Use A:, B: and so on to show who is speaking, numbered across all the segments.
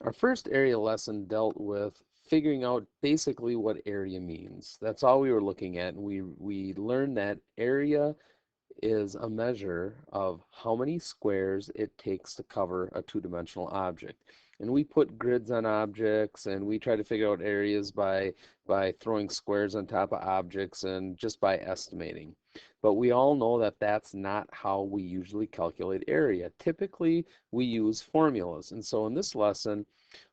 A: Our first area lesson dealt with figuring out basically what area means. That's all we were looking at, and we learned that area is a measure of how many squares it takes to cover a two-dimensional object. And we put grids on objects, and we try to figure out areas by throwing squares on top of objects and just by estimating. But we all know that that's not how we usually calculate area. Typically, we use formulas. And so in this lesson,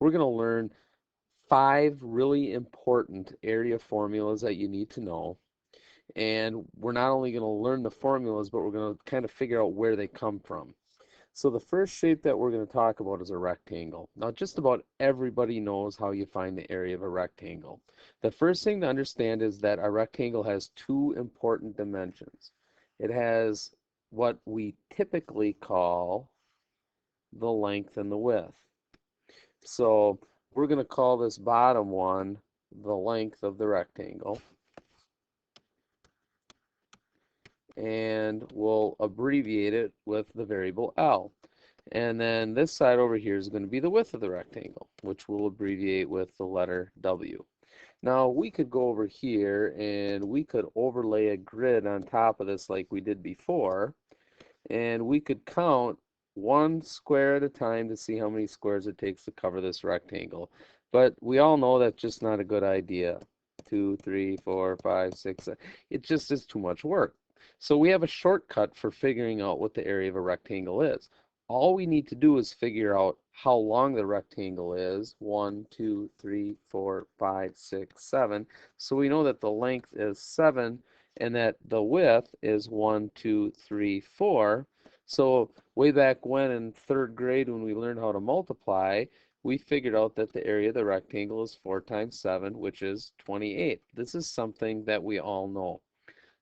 A: we're going to learn 5 really important area formulas that you need to know. And we're not only going to learn the formulas, but we're going to kind of figure out where they come from. So the first shape that we're going to talk about is a rectangle. Now, just about everybody knows how you find the area of a rectangle. The first thing to understand is that a rectangle has 2 important dimensions. It has what we typically call the length and the width. So we're going to call this bottom one the length of the rectangle, and we'll abbreviate it with the variable L. And then this side over here is going to be the width of the rectangle, which we'll abbreviate with the letter W. Now we could go over here and we could overlay a grid on top of this like we did before, and we could count 1 square at a time to see how many squares it takes to cover this rectangle. But we all know that's just not a good idea. 2, 3, 4, 5, 6. It just is too much work. So we have a shortcut for figuring out what the area of a rectangle is. All we need to do is figure out how long the rectangle is. 1, 2, 3, 4, 5, 6, 7. So we know that the length is 7 and that the width is 1, 2, 3, 4. So way back when in 3rd grade when we learned how to multiply, we figured out that the area of the rectangle is 4 times 7, which is 28. This is something that we all know.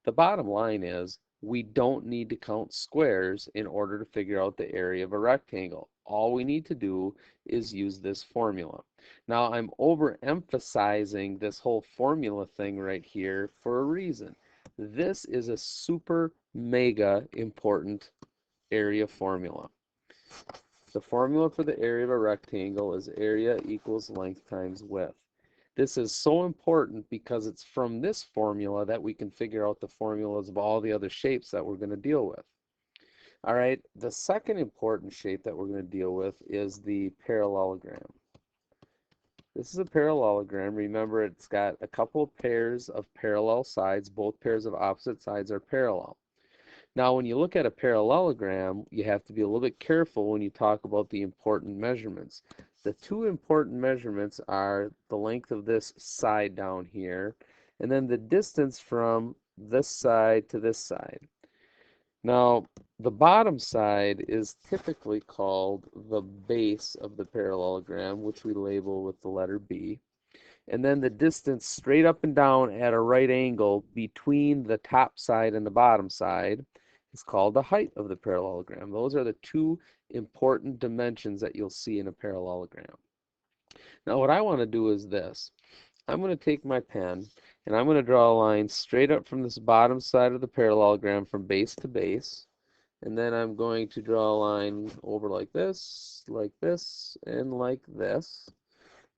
A: The bottom line is we don't need to count squares in order to figure out the area of a rectangle. All we need to do is use this formula. Now I'm overemphasizing this whole formula thing right here for a reason. This is a super mega important area formula. The formula for the area of a rectangle is area equals length times width. This is so important because it's from this formula that we can figure out the formulas of all the other shapes that we're going to deal with. All right, the second important shape that we're going to deal with is the parallelogram. This is a parallelogram. Remember, it's got a couple of pairs of parallel sides. Both pairs of opposite sides are parallel. Now, when you look at a parallelogram, you have to be a little bit careful when you talk about the important measurements. The 2 important measurements are the length of this side down here, and then the distance from this side to this side. Now, the bottom side is typically called the base of the parallelogram, which we label with the letter B. And then the distance straight up and down at a right angle between the top side and the bottom side is called the height of the parallelogram. Those are the 2 important dimensions that you'll see in a parallelogram. Now what I want to do is this. I'm going to take my pen and I'm going to draw a line straight up from this bottom side of the parallelogram from base to base. And then I'm going to draw a line over like this, and like this.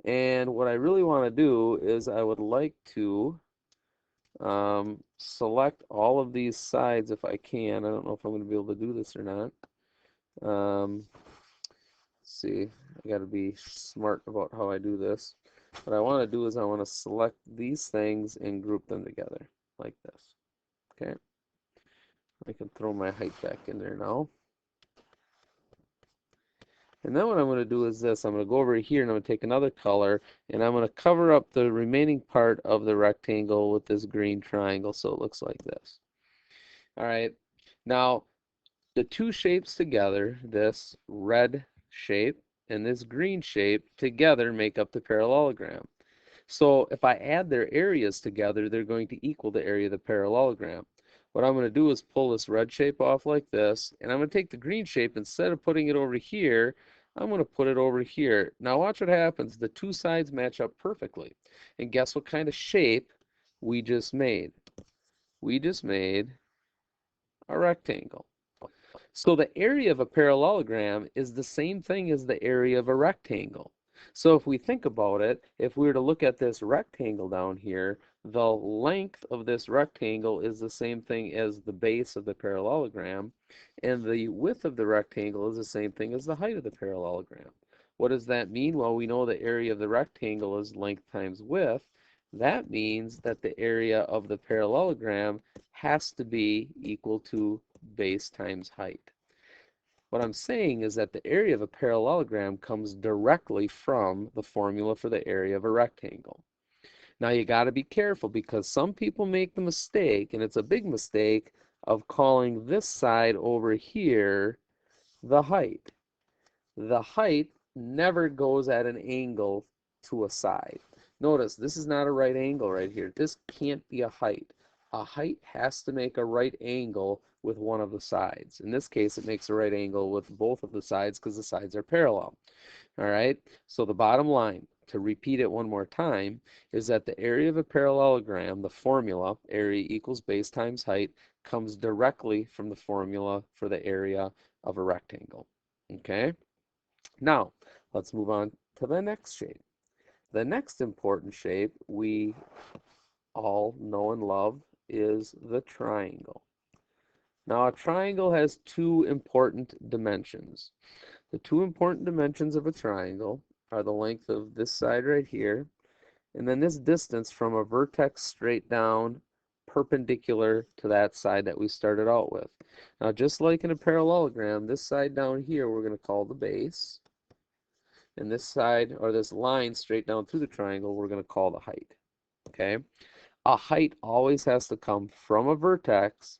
A: And what I really want to do is I would like to select all of these sides if I can. I don't know if I'm going to be able to do this or not. Let's see, I got to be smart about how I do this. What I want to do is I want to select these things and group them together like this. Okay, I can throw my height back in there now. And then what I'm going to do is this. I'm going to go over here and I'm going to take another color and I'm going to cover up the remaining part of the rectangle with this green triangle so it looks like this. All right. Now, the 2 shapes together, this red shape and this green shape together make up the parallelogram. So if I add their areas together, they're going to equal the area of the parallelogram. What I'm going to do is pull this red shape off like this, and I'm going to take the green shape, instead of putting it over here, I'm going to put it over here. Now watch what happens. The 2 sides match up perfectly. And guess what kind of shape we just made? We just made a rectangle. So the area of a parallelogram is the same thing as the area of a rectangle. So if we think about it, if we were to look at this rectangle down here, the length of this rectangle is the same thing as the base of the parallelogram, and the width of the rectangle is the same thing as the height of the parallelogram. What does that mean? Well, we know the area of the rectangle is length times width. That means that the area of the parallelogram has to be equal to base times height. What I'm saying is that the area of a parallelogram comes directly from the formula for the area of a rectangle. Now you got to be careful because some people make the mistake, and it's a big mistake, of calling this side over here the height. The height never goes at an angle to a side. Notice this is not a right angle right here. This can't be a height. A height has to make a right angle with one of the sides. In this case, it makes a right angle with both of the sides because the sides are parallel. All right, so the bottom line, to repeat it one more time, is that the area of a parallelogram, the formula, area equals base times height, comes directly from the formula for the area of a rectangle. Okay? Now, let's move on to the next shape. The next important shape we all know and love is the triangle. Now, a triangle has two important dimensions. The two important dimensions of a triangle are the length of this side right here, and then this distance from a vertex straight down perpendicular to that side that we started out with. Now, just like in a parallelogram, this side down here we're going to call the base, and this side, or this line straight down through the triangle, we're going to call the height. Okay? A height always has to come from a vertex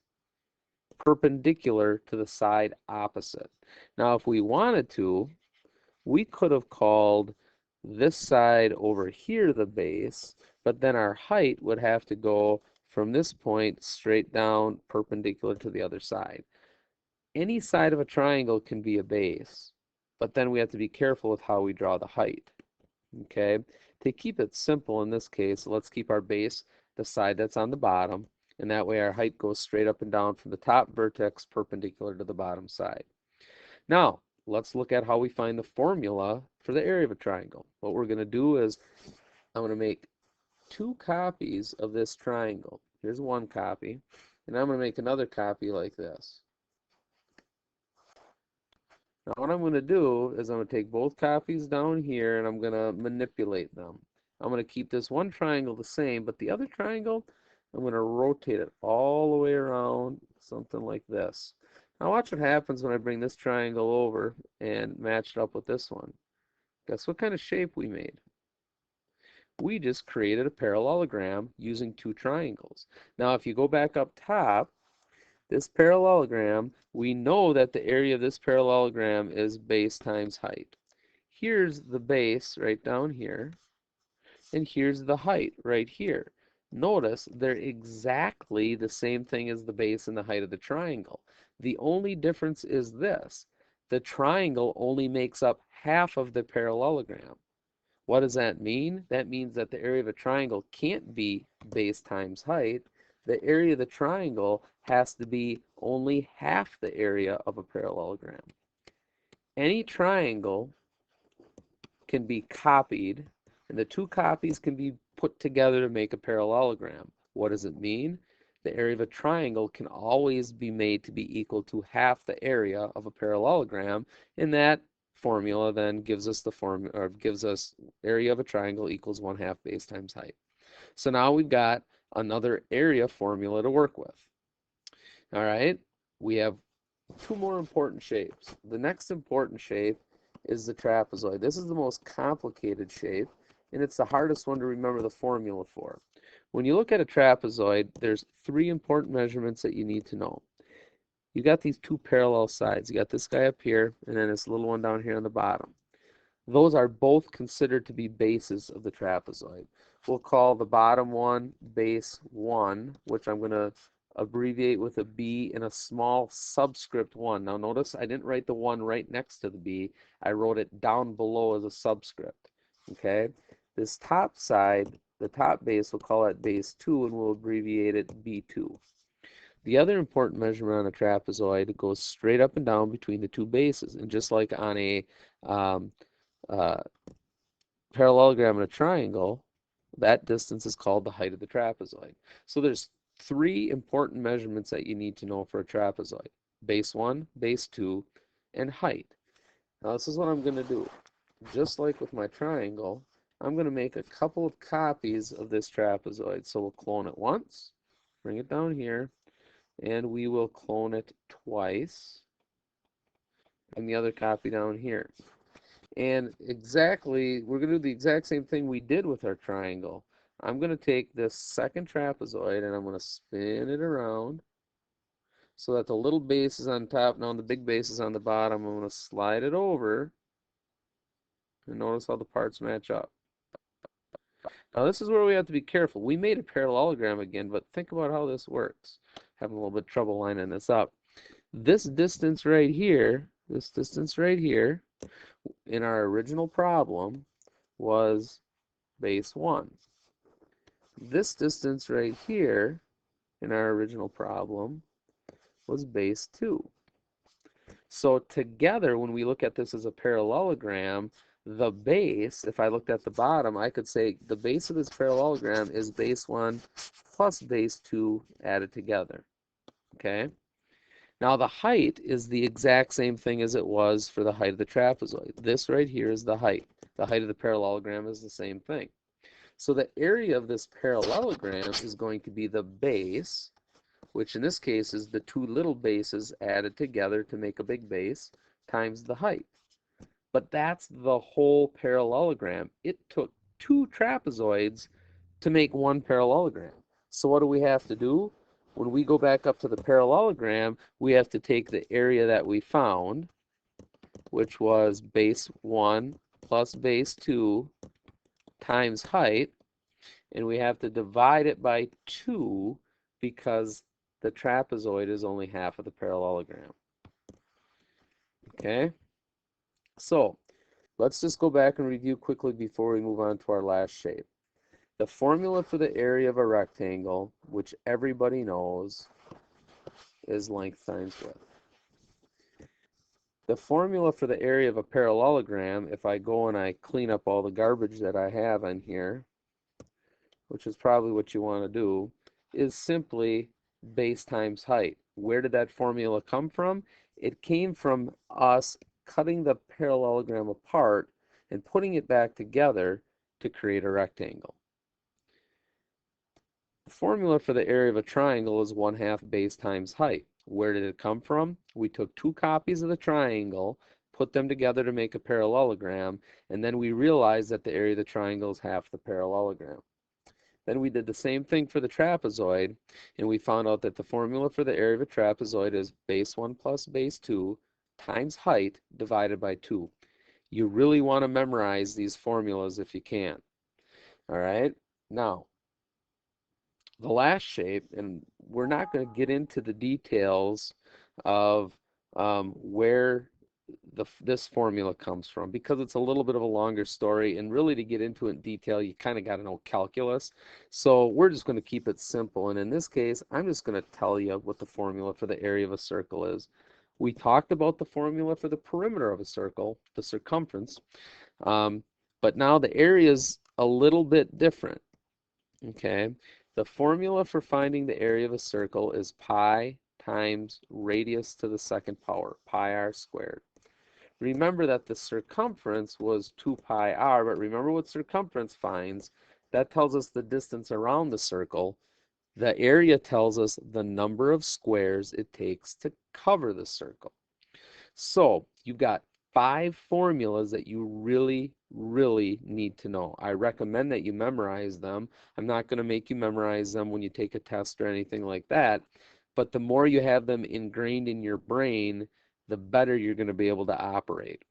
A: perpendicular to the side opposite. Now, if we wanted to, we could have called this side over here the base, but then our height would have to go from this point straight down perpendicular to the other side. Any side of a triangle can be a base, but then we have to be careful with how we draw the height. Okay, to keep it simple in this case, let's keep our base the side that's on the bottom, and that way our height goes straight up and down from the top vertex perpendicular to the bottom side. Now, let's look at how we find the formula for the area of a triangle. What we're going to do is I'm going to make two copies of this triangle. Here's one copy, and I'm going to make another copy like this. Now what I'm going to do is I'm going to take both copies down here and I'm going to manipulate them. I'm going to keep this one triangle the same, but the other triangle, I'm going to rotate it all the way around, something like this. Now watch what happens when I bring this triangle over and match it up with this one. Guess what kind of shape we made? We just created a parallelogram using two triangles. Now if you go back up top, this parallelogram, we know that the area of this parallelogram is base times height. Here's the base right down here, and here's the height right here. Notice they're exactly the same thing as the base and the height of the triangle. The only difference is this. The triangle only makes up half of the parallelogram. What does that mean? That means that the area of a triangle can't be base times height. The area of the triangle has to be only half the area of a parallelogram. Any triangle can be copied, and the two copies can be put together to make a parallelogram. What does it mean? The area of a triangle can always be made to be equal to half the area of a parallelogram, and that formula then gives us the gives us area of a triangle equals 1/2 base times height. So now we've got another area formula to work with. All right, we have two more important shapes. The next important shape is the trapezoid. This is the most complicated shape, and it's the hardest one to remember the formula for. When you look at a trapezoid, there's three important measurements that you need to know. You got these two parallel sides. You got this guy up here, and then this little one down here on the bottom. Those are both considered to be bases of the trapezoid. We'll call the bottom one base 1, which I'm going to abbreviate with a B and a small subscript 1. Now notice I didn't write the 1 right next to the B. I wrote it down below as a subscript. Okay? This top side, the top base, we'll call it base 2, and we'll abbreviate it B2. The other important measurement on a trapezoid goes straight up and down between the two bases. And just like on a parallelogram in a triangle, that distance is called the height of the trapezoid. So there's three important measurements that you need to know for a trapezoid: base 1, base 2, and height. Now this is what I'm going to do. Just like with my triangle, I'm going to make a couple of copies of this trapezoid. So we'll clone it once, bring it down here, and we will clone it twice, and the other copy down here. And we're going to do the exact same thing we did with our triangle. I'm going to take this second trapezoid and I'm going to spin it around so that the little base is on top. Now the big base is on the bottom. I'm going to slide it over, and notice how the parts match up. Now this is where we have to be careful. We made a parallelogram again, but think about how this works. Having a little bit of trouble lining this up. This distance right here, in our original problem was base 1. This distance right here in our original problem was base 2. So together, when we look at this as a parallelogram, the base, if I looked at the bottom, I could say the base of this parallelogram is base 1 plus base 2 added together. Okay? Now the height is the exact same thing as it was for the height of the trapezoid. This right here is the height. The height of the parallelogram is the same thing. So the area of this parallelogram is going to be the base, which in this case is the two little bases added together to make a big base, times the height. But that's the whole parallelogram. It took two trapezoids to make one parallelogram. So what do we have to do? When we go back up to the parallelogram, we have to take the area that we found, which was base 1 plus base 2 times height, and we have to divide it by 2 because the trapezoid is only half of the parallelogram. Okay? So, let's just go back and review quickly before we move on to our last shape. The formula for the area of a rectangle, which everybody knows, is length times width. The formula for the area of a parallelogram, if I go and I clean up all the garbage that I have in here, which is probably what you want to do, is simply base times height. Where did that formula come from? It came from us cutting the parallelogram apart and putting it back together to create a rectangle. The formula for the area of a triangle is 1/2 base times height. Where did it come from? We took two copies of the triangle, put them together to make a parallelogram, and then we realized that the area of the triangle is half the parallelogram. Then we did the same thing for the trapezoid, and we found out that the formula for the area of a trapezoid is base 1 plus base 2 times height divided by 2. You really want to memorize these formulas if you can. All right? Now, the last shape, and we're not going to get into the details of where this formula comes from because it's a little bit of a longer story, and really to get into it in detail you kind of got to know calculus. So we're just going to keep it simple, and in this case I'm just going to tell you what the formula for the area of a circle is. We talked about the formula for the perimeter of a circle, the circumference, but now the area is a little bit different. Okay, the formula for finding the area of a circle is pi times radius to the second power, pi r squared. Remember that the circumference was 2 pi r, but remember what circumference finds. That tells us the distance around the circle. The area tells us the number of squares it takes to cover the circle. So you've got 5 formulas that you really need to know. I recommend that you memorize them. I'm not going to make you memorize them when you take a test or anything like that, but the more you have them ingrained in your brain, the better you're going to be able to operate.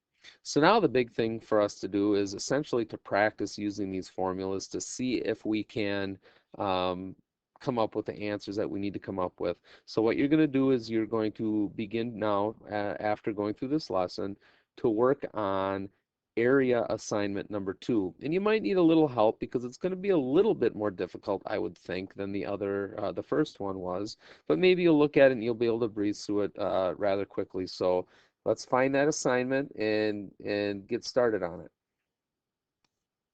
A: So now the big thing for us to do is essentially to practice using these formulas to see if we can come up with the answers that we need to come up with. So what you're going to do is you're going to begin now, after going through this lesson, to work on area assignment number 2. And you might need a little help because it's going to be a little bit more difficult, I would think, than the first one was. But maybe you'll look at it and you'll be able to breeze through it rather quickly. So let's find that assignment and get started on it.